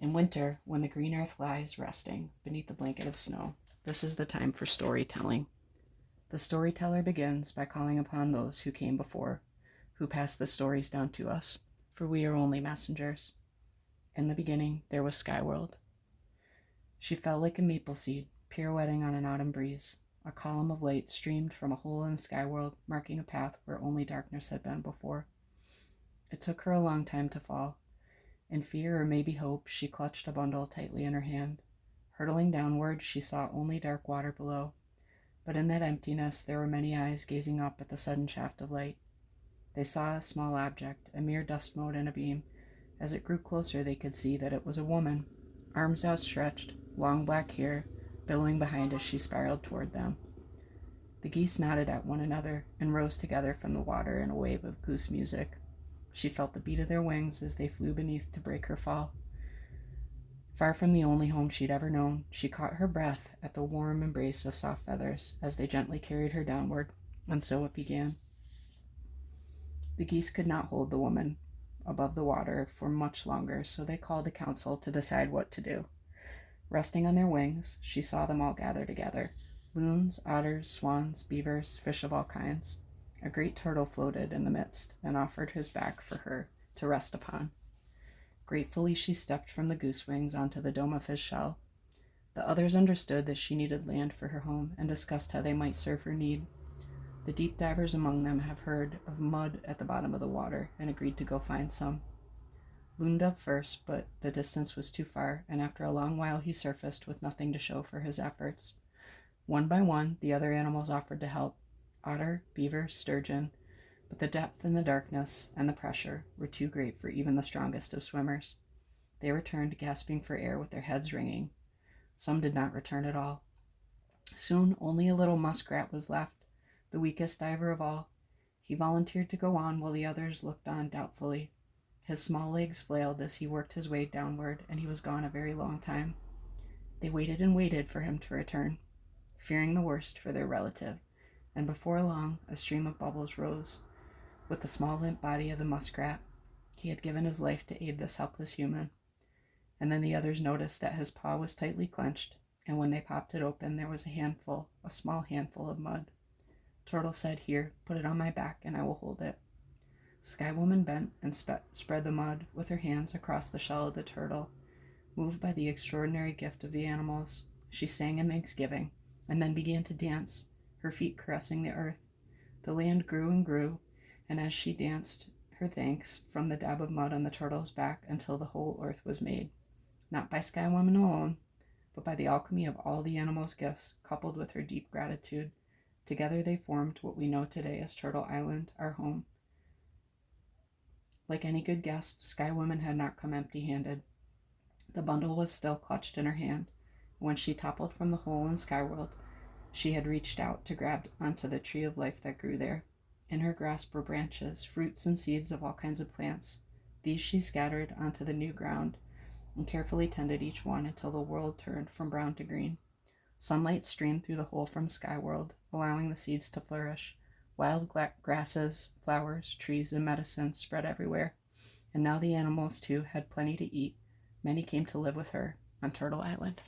In winter, when the green earth lies resting beneath the blanket of snow, this is the time for storytelling. The storyteller begins by calling upon those who came before, who passed the stories down to us, for we are only messengers. In the beginning, there was Skyworld. She fell like a maple seed, pirouetting on an autumn breeze. A column of light streamed from a hole in the Skyworld, marking a path where only darkness had been before. It took her a long time to fall. In fear or maybe hope, she clutched a bundle tightly in her hand. Hurtling downward, she saw only dark water below. But in that emptiness, there were many eyes gazing up at the sudden shaft of light. They saw a small object, a mere dust mote in a beam. As it grew closer, they could see that it was a woman, arms outstretched, long black hair billowing behind as she spiraled toward them. The geese nodded at one another and rose together from the water in a wave of goose music. She felt the beat of their wings as they flew beneath to break her fall. Far from the only home she'd ever known, she caught her breath at the warm embrace of soft feathers as they gently carried her downward, and so it began. The geese could not hold the woman above the water for much longer, so they called a council to decide what to do. Resting on their wings, she saw them all gather together. Loons, otters, swans, beavers, fish of all kinds. A great turtle floated in the midst and offered his back for her to rest upon. Gratefully she stepped from the goose wings onto the dome of his shell. The others understood that she needed land for her home and discussed how they might serve her need. The deep divers among them have heard of mud at the bottom of the water and agreed to go find some. Loon dove first, but the distance was too far, and after a long while he surfaced with nothing to show for his efforts. One by one, the other animals offered to help. Otter, beaver, sturgeon, but the depth and the darkness and the pressure were too great for even the strongest of swimmers. They returned gasping for air with their heads ringing. Some did not return at all. Soon only a little muskrat was left, the weakest diver of all. He volunteered to go on while the others looked on doubtfully. His small legs flailed as he worked his way downward, and he was gone a very long time. They waited and waited for him to return, fearing the worst for their relative, and before long a stream of bubbles rose. With the small limp body of the muskrat, he had given his life to aid this helpless human. And then the others noticed that his paw was tightly clenched, and when they popped it open, there was a small handful of mud. Turtle said, "Here, put it on my back, and I will hold it." Skywoman bent and spread the mud with her hands across the shell of the turtle. Moved by the extraordinary gift of the animals, she sang in thanksgiving, and then began to dance, her feet caressing the earth. The land grew and grew, and as she danced her thanks from the dab of mud on the turtle's back until the whole earth was made, not by Skywoman alone, but by the alchemy of all the animals' gifts, coupled with her deep gratitude. Together they formed what we know today as Turtle Island, our home. Like any good guest, Skywoman had not come empty-handed. The bundle was still clutched in her hand. When she toppled from the hole in Skyworld, she had reached out to grab onto the tree of life that grew there. In her grasp were branches, fruits, and seeds of all kinds of plants. These she scattered onto the new ground and carefully tended each one until the world turned from brown to green. Sunlight streamed through the hole from Skyworld, allowing the seeds to flourish. Wild grasses, flowers, trees, and medicine spread everywhere, and now the animals, too, had plenty to eat. Many came to live with her on Turtle Island.